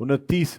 29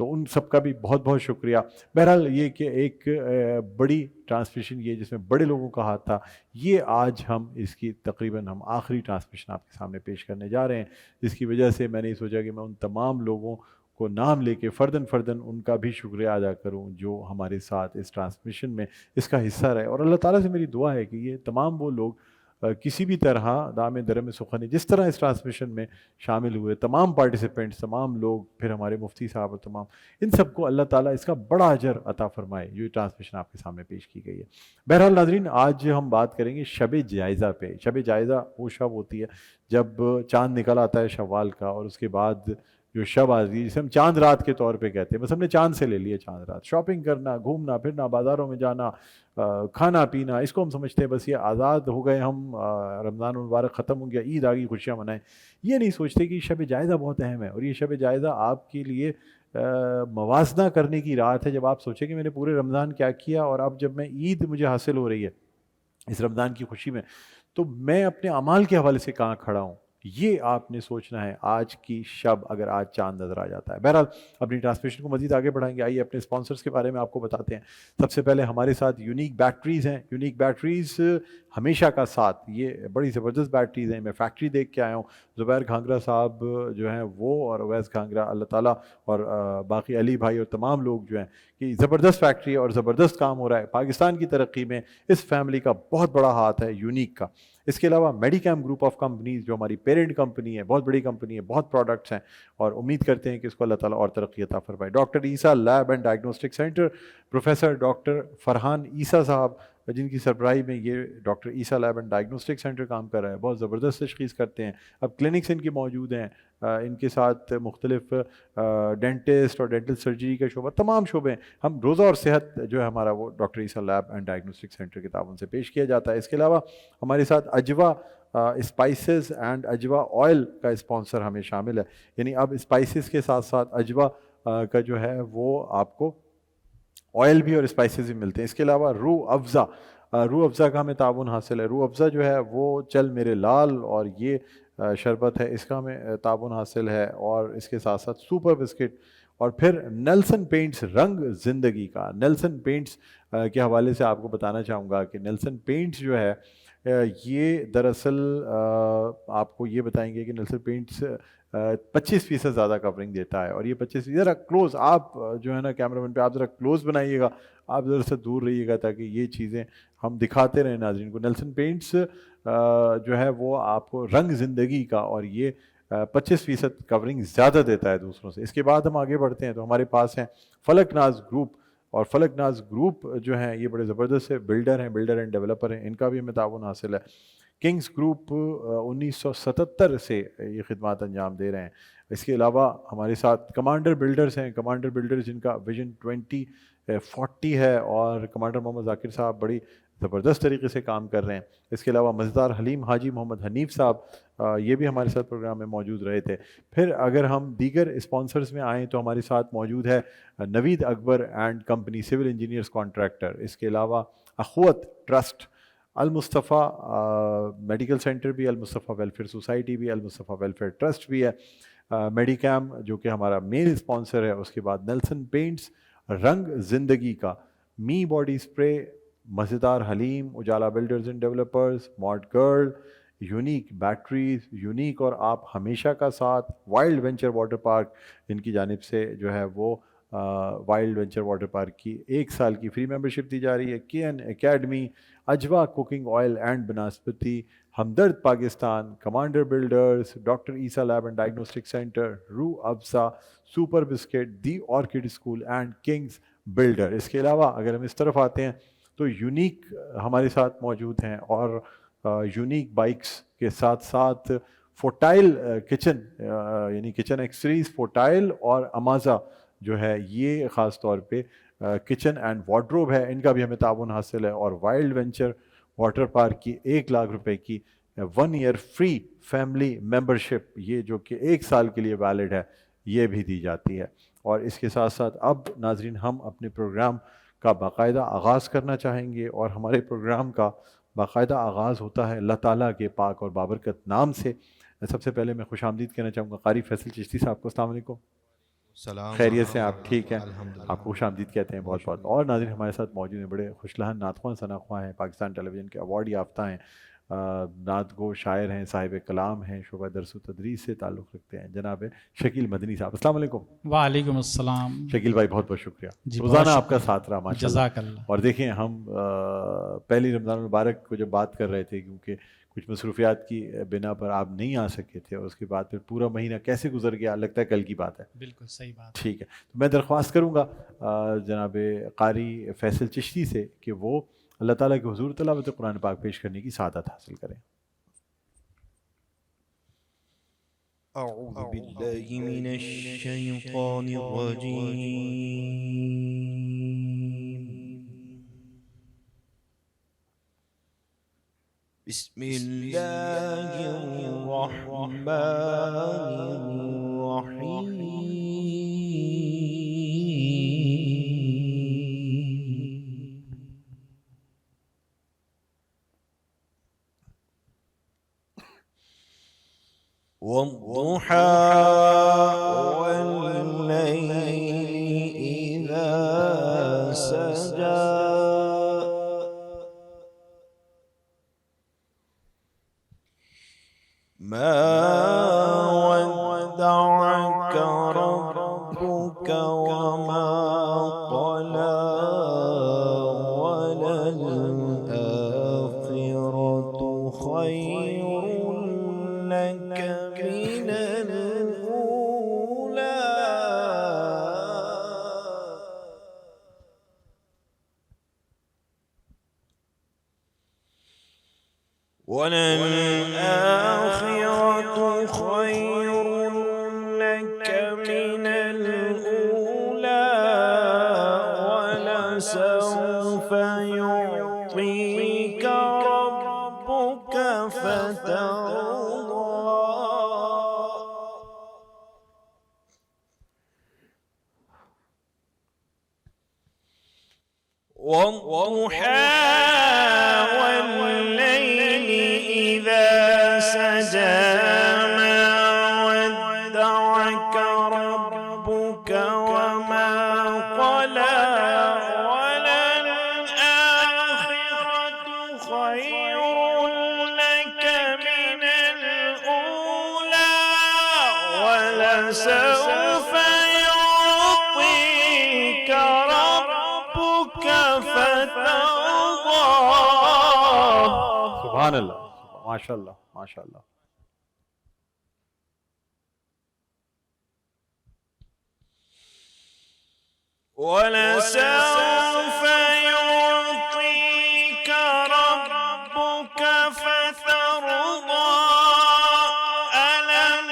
تو ان سب کا بھی بہت بہت شکریہ. بہرحال یہ کہ ایک بڑی ٹرانسمیشن یہ جس میں بڑے لوگوں کا ہاتھ تھا، یہ آج ہم اس کی تقریباً ہم آخری ٹرانسمیشن آپ کے سامنے پیش کرنے جا رہے ہیں، جس کی وجہ سے میں نے سوچا کہ میں ان تمام لوگوں کو نام لے کے فرداً ان کا بھی شکریہ ادا کروں جو ہمارے ساتھ اس ٹرانسمیشن میں اس کا حصہ رہے. اور اللہ تعالیٰ سے میری دعا ہے کہ یہ تمام وہ لوگ کسی بھی طرح دام درم سخن جس طرح اس ٹرانسمیشن میں شامل ہوئے، تمام پارٹیسپینٹس، تمام لوگ، پھر ہمارے مفتی صاحب اور تمام، ان سب کو اللہ تعالیٰ اس کا بڑا اجر عطا فرمائے جو یہ ٹرانسمیشن آپ کے سامنے پیش کی گئی ہے. بہرحال ناظرین، آج ہم بات کریں گے شب جائزہ پہ. شب جائزہ وہ شب ہوتی ہے جب چاند نکل آتا ہے شوال کا، اور اس کے بعد جو شب آتی ہے جسے ہم چاند رات کے طور پہ کہتے ہیں. بس ہم نے چاند سے لے لیا چاند رات. شاپنگ کرنا، گھومنا پھرنا، بازاروں میں جانا، کھانا پینا، اس کو ہم سمجھتے ہیں بس یہ آزاد ہو گئے ہم، رمضان المبارک ختم ہو گیا، عید آ گئی، خوشیاں منائیں. یہ نہیں سوچتے کہ شب جائزہ بہت اہم ہے، اور یہ شب جائزہ آپ کے لیے موازنہ کرنے کی رات ہے. جب آپ سوچیں کہ میں نے پورے رمضان کیا کیا، اور اب جب میں عید مجھے حاصل ہو رہی ہے اس رمضان کی خوشی میں، تو میں اپنے اعمال کے حوالے سے کہاں کھڑا ہوں، یہ آپ نے سوچنا ہے آج کی شب اگر آج چاند نظر آ جاتا ہے. بہرحال اپنی ٹرانسمیشن کو مزید آگے بڑھائیں گے. آئیے اپنے اسپانسرز کے بارے میں آپ کو بتاتے ہیں. سب سے پہلے ہمارے ساتھ یونیک بیٹریز ہیں. یونیک بیٹریز ہمیشہ کا ساتھ، یہ بڑی زبردست بیٹریز ہیں. میں فیکٹری دیکھ کے آیا ہوں. زبیر گھانگرا صاحب جو ہیں وہ، اور اویس گھانگرا، اللہ تعالیٰ، اور باقی علی بھائی اور تمام لوگ جو ہیں، کہ زبردست فیکٹری ہے اور زبردست کام ہو رہا ہے. پاکستان کی ترقی میں اس فیملی کا بہت بڑا ہاتھ ہے یونیک کا. اس کے علاوہ میڈیکیم گروپ آف کمپنیز جو ہماری پیرنٹ کمپنی ہے، بہت بڑی کمپنی ہے، بہت پروڈکٹس ہیں، اور امید کرتے ہیں کہ اس کو اللہ تعالیٰ اور ترقی عطا فرمائے. Doctor Isa lab and diagnostic centre, professor doctor Farhan Isa صاحب، جن کی سربراہی میں یہ doctor Isa lab and diagnostic centre کام کر رہا ہے. بہت زبردست تشخیص کرتے ہیں. اب کلینکس ان کی موجود ہیں، ان کے ساتھ مختلف ڈینٹسٹ اور ڈینٹل سرجری کا شعبہ، تمام شعبے. ہم روزہ اور صحت جو ہے ہمارا، وہ doctor Isa lab and diagnostic centre کے تعاون سے پیش کیا جاتا ہے. اس کے علاوہ ہمارے ساتھ اجوا اسپائسز اینڈ اجوا آئل کا اسپانسر ہمیں شامل ہے. یعنی اب اسپائسز کے ساتھ ساتھ اجوا کا جو ہے وہ آپ کو آئل بھی اور اسپائسز بھی ملتے ہیں. اس کے علاوہ روح افزا، روح افزا کا ہمیں تعاون حاصل ہے. روح افزا جو ہے وہ چل میرے لال، اور یہ شربت ہے، اس کا ہمیں تعاون حاصل ہے. اور اس کے ساتھ ساتھ سپر بسکٹ، اور پھر نیلسن پینٹس رنگ زندگی کا. نیلسن پینٹس کے حوالے سے آپ کو بتانا چاہوں گا کہ نیلسن پینٹس جو ہے یہ دراصل آپ کو یہ بتائیں گے کہ نیلسن پینٹس 25% زیادہ کورنگ دیتا ہے. اور یہ 25%، ذرا کلوز آپ جو ہے نا کیمرہ مین پہ، آپ ذرا کلوز بنائیے گا، آپ ذرا سے دور رہیے گا تاکہ یہ چیزیں ہم دکھاتے رہیں ناظرین کو. نیلسن پینٹس جو ہے وہ آپ کو رنگ زندگی کا، اور یہ 25% کورنگ زیادہ دیتا ہے دوسروں سے. اس کے بعد ہم آگے بڑھتے ہیں تو ہمارے پاس ہیں فلک ناز گروپ. اور فلک ناز گروپ جو ہیں یہ بڑے زبردست بلڈر ہیں، بلڈر اینڈ ڈیولپر ہیں. ان کا بھی ہمیں تعاون حاصل ہے. کنگز گروپ 1977 سے یہ خدمات انجام دے رہے ہیں. اس کے علاوہ ہمارے ساتھ کمانڈر بلڈرز ہیں. کمانڈر بلڈرز جن کا ویژن 2040 ہے، اور کمانڈر محمد ذاکر صاحب بڑی زبردست طریقے سے کام کر رہے ہیں. اس کے علاوہ مزدار حلیم حاجی محمد حنیف صاحب یہ بھی ہمارے ساتھ پروگرام میں موجود رہے تھے. پھر اگر ہم دیگر اسپانسرز میں آئیں تو ہمارے ساتھ موجود ہے Naveed Akbar and company, civil engineers contractor. اس کے علاوہ اخوت ٹرسٹ، المصطفیٰ میڈیکل سینٹر بھی، المصطفیٰ ویلفیئر سوسائٹی بھی، المصطفیٰ ویلفیئر ٹرسٹ بھی ہے، میڈیکیم جو کہ ہمارا مین اسپانسر ہے. اس کے بعد نیلسن پینٹس رنگ زندگی کا، می body spray, Mazedar Haleem, Ujala builders and developers, mod grill, unique batteries, unique اور آپ ہمیشہ کا ساتھ، وائلڈ وینچر واٹر پارک جن کی جانب سے جو ہے وہ وائلڈ وینچر واٹر پارک کی 1 سال کی فری ممبرشپ دی جا رہی ہے. K N academy, Ajwa cooking oil and banaspati, Hamdard Pakistan, commander builders, doctor Isa lab and diagnostic centre, Rooh Afza, super biscuit, the orchid school and kings builder. اس کے علاوہ اگر ہم اس طرف آتے ہیں تو یونیک ہمارے ساتھ موجود ہیں، اور یونیک بائکس کے ساتھ ساتھ فورٹائل کچن، یعنی کچن ایکسسریز فورٹائل اور امازا جو ہے یہ خاص طور پہ کچن اینڈ وارڈروب ہے، ان کا بھی ہمیں تعاون حاصل ہے. اور وائلڈ وینچر واٹر پارک کی 1 لاکھ روپے کی 1 ایئر فری فیملی ممبرشپ، یہ جو کہ 1 سال کے لیے ویلڈ ہے، یہ بھی دی جاتی ہے. اور اس کے ساتھ ساتھ اب ناظرین ہم اپنے پروگرام کا باقاعدہ آغاز کرنا چاہیں گے، اور ہمارے پروگرام کا باقاعدہ آغاز ہوتا ہے اللہ تعالیٰ کے پاک اور بابرکت نام سے. سب سے پہلے میں خوش آمدید کہنا چاہوں گا قاری فیصل چشتی صاحب کو. السلام علیکم. خیریت سے آپ ٹھیک ہیں؟ آپ کو خوش آمدید کہتے ہیں بہت بہت. اور ناظرین ہمارے ساتھ موجود ہیں بڑے خوش لہن نعت خواں ثنا خواں ہیں، پاکستان ٹیلی ویژن کے ایوارڈ یافتہ ہیں، نعت گو شاعر ہیں، صاحب کلام ہیں، شعبہ درس و تدریس سے تعلق رکھتے ہیں، جناب شکیل مدنی صاحب. السلام علیکم. وعلیکم السلام. شکیل بھائی بہت بہت شکریہ، جی روزانہ آپ کا ساتھ رہا ماشاء اللہ. جزاک اللہ. اور دیکھیں ہم پہلی رمضان المبارک کو جب بات کر رہے تھے، کیونکہ کچھ مصروفیات کی بنا پر آپ نہیں آ سکے تھے، اور اس کے بعد پھر پورا مہینہ کیسے گزر گیا لگتا ہے کل کی بات ہے. بالکل صحیح بات. ٹھیک ہے، تو میں درخواست کروں گا جناب قاری فیصل چشتی سے کہ وہ اللہ تعالیٰ کے حضور تلاوت قرآن پاک پیش کرنے کی سعادت حاصل کریں. اعوذ باللہ من الشیطان الرجیم. بسم اللہ الرحمن الرحیم. والضحى والليل إذا سجى ما ودعك ربك وما قلى وللآخرة خير لك من الأولى وللآخرة خير لك من الأولى ولسوف يعطيك ربك فترضى. والضحى والليل إذا سجى ما ودعك ربك وما قلى وللآخرة خير لك من الأولى ولسوف يعطيك ربك فترضى. سبحان اللہ، ماشاء اللہ ماشاء اللہ. ولسوف يعطيك ربك فترضى. ألم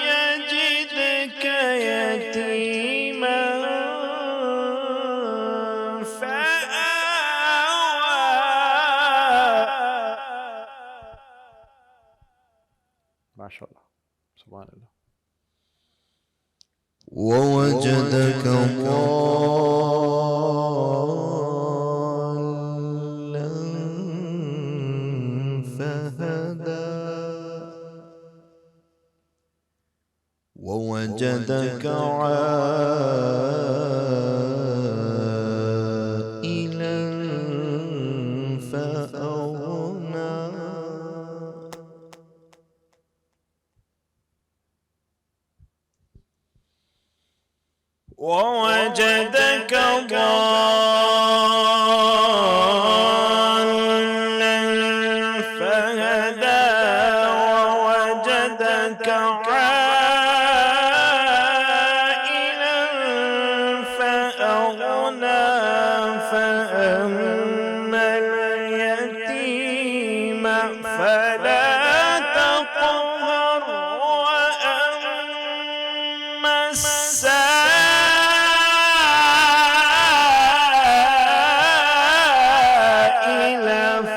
يجدك يتيما فآوى. ماشاء اللہ سبحان اللہ. ووجدك ضالا فهدى ووجدك عائلا فأغنى ووجدك ضالا فهدى ووجدك عائلا فأغنى فأما اليتيم فلا تقهر وأما السائل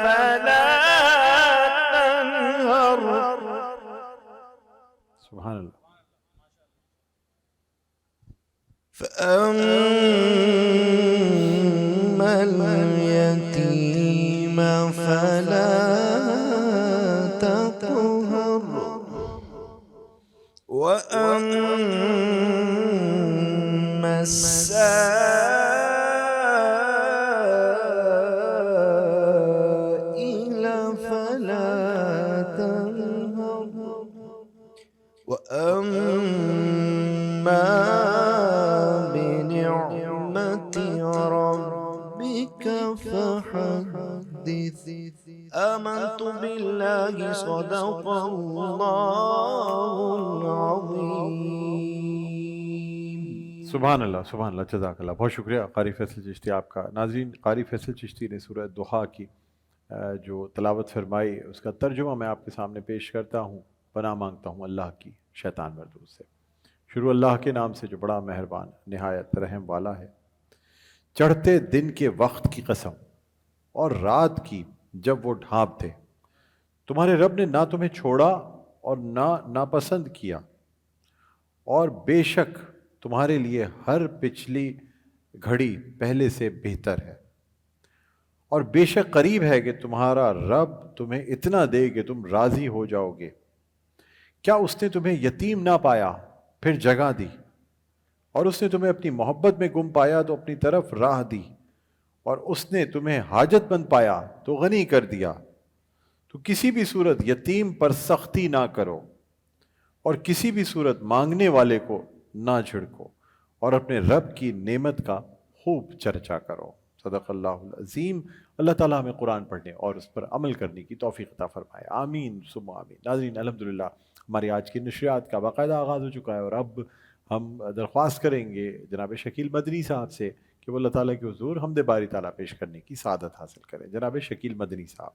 فلا تنهر. سبحان اللہ. فأما اليتيم فلا تقهر وأما السائل فلا تنهر وأما بنعمة ربك فحدث آمنت بالله صدق الله العظيم سبحان اللہ سبحان اللہ، جزاک اللہ، بہت شکریہ قاری فیصل چشتی آپ کا۔ ناظرین، قاری فیصل چشتی نے سورہ دحا کی جو تلاوت فرمائی، اس کا ترجمہ میں آپ کے سامنے پیش کرتا ہوں۔ پناہ مانگتا ہوں اللہ کی شیطان مردود سے۔ شروع اللہ کے نام سے جو بڑا مہربان نہایت رحم والا ہے۔ چڑھتے دن کے وقت کی قسم اور رات کی جب وہ ڈھانپ تھے، تمہارے رب نے نہ تمہیں چھوڑا اور نہ ناپسند کیا، اور بے شک تمہارے لیے ہر پچھلی گھڑی پہلے سے بہتر ہے، اور بے شک قریب ہے کہ تمہارا رب تمہیں اتنا دے کہ تم راضی ہو جاؤ گے۔ کیا اس نے تمہیں یتیم نہ پایا پھر جگہ دی، اور اس نے تمہیں اپنی محبت میں گم پایا تو اپنی طرف راہ دی، اور اس نے تمہیں حاجت مند پایا تو غنی کر دیا۔ تو کسی بھی صورت یتیم پر سختی نہ کرو، اور کسی بھی صورت مانگنے والے کو نہ جھڑکو، اور اپنے رب کی نعمت کا خوب چرچا کرو۔ صدق اللہ العظیم۔ اللہ تعالیٰ ہمیں قرآن پڑھنے اور اس پر عمل کرنے کی توفیق عطا فرمائے، آمین ثم آمین۔ ناظرین، الحمدللہ ہماری آج کی نشریات کا باقاعدہ آغاز ہو چکا ہے، اور اب ہم درخواست کریں گے جناب شکیل مدنی صاحب سے کہ وہ اللہ تعالیٰ کے حضور حمد باری تعالیٰ پیش کرنے کی سعادت حاصل کریں۔ جناب شکیل مدنی صاحب۔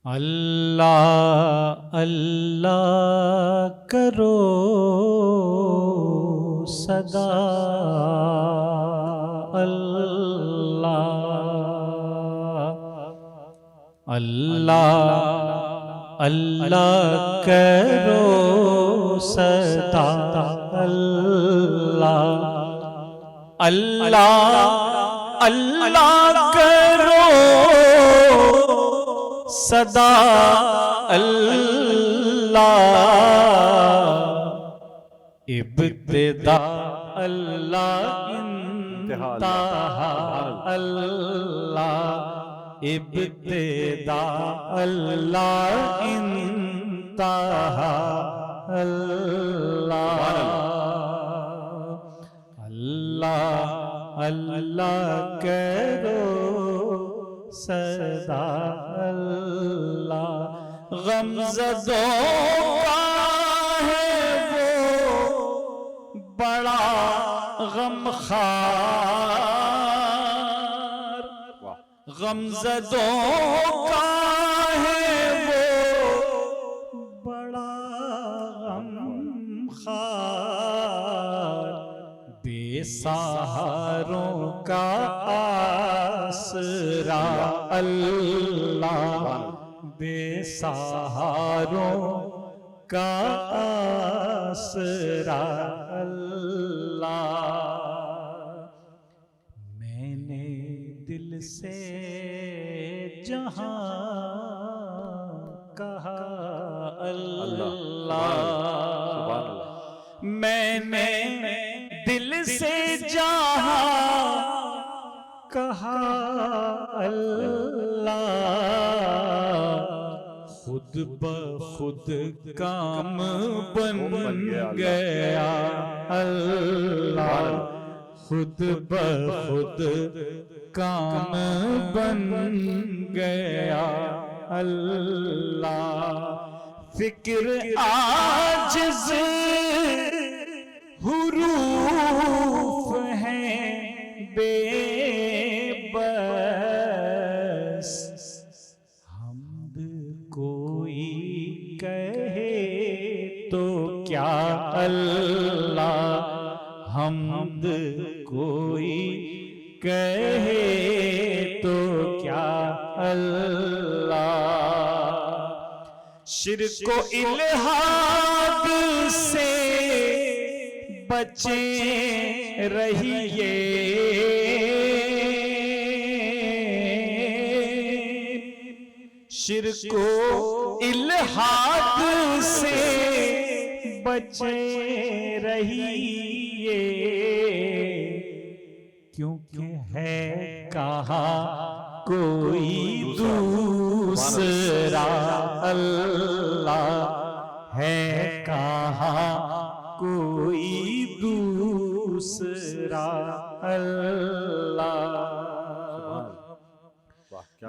اللہ اللہ کرو صدا، اللہ اللہ اللہ کرو صدا، اللہ اللہ اللہ کرو صدا، اللہ ابتدا اللہ انتہا، اللہ ابتدا اللہ انتہا، اللہ اللہ اللہ کرو صدا، اللہ غمزدوں کا ہے وہ بڑا غمخوار، غمزدوں کا ہے وہ بڑا غمخوار، بے سہاروں کا آسرا، اللہ بے سہاروں کا آسرا، اللہ میں نے دل سے جہاں کہا، اللہ میں نے دل سے جہاں کہا، اللہ خود بخود کام بن گیا، اللہ خود بخود کام بن گیا، اللہ فکر عاجز حروف ہیں بے بس، حمد کوئی کہے تو کیا، اللہ حمد کوئی کہے تو کیا، اللہ شرک و الحاد سے بچیں رہیے، شرک و الحاد سے بچیں رہیے، رہیے کیونکہ ہے کہاں کوئی دوسرا اللہ ہے کہاں کوئی دوسرا اللہ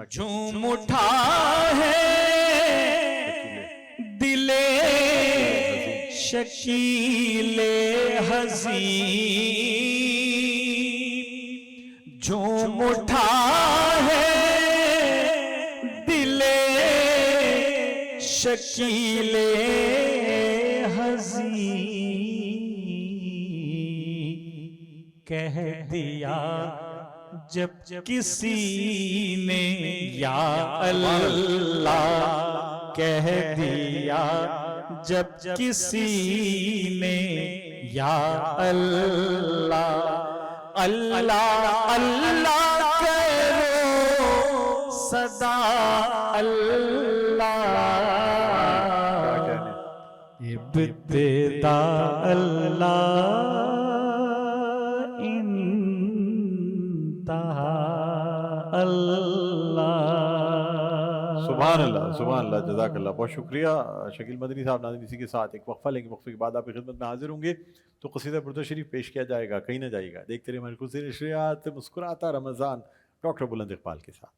جھوم اٹھا ہے دل شکیل حزین جھوم اٹھا ہے دل شکیل حزین کہہ دیا جب کسی نے یا اللہ کہہ دیا جب کسی نے یا اللہ اللہ اللہ کرو صدا اللہ ابتدا اللہ سبحان اللہ سبحان اللہ جزاک اللہ بہت شکریہ شکیل مدنی صاحب. ناظرین اسی کے ساتھ ایک وقفہ لیں گے, وقفے کے بعد آپ کی خدمت میں حاضر ہوں گے تو قصیدہ برد شریف پیش کیا جائے گا, کہیں نہ جائے گا. دیکھتے رہے ہماری خصوصی نشریات مسکراتا رمضان ڈاکٹر بلند اقبال کے ساتھ.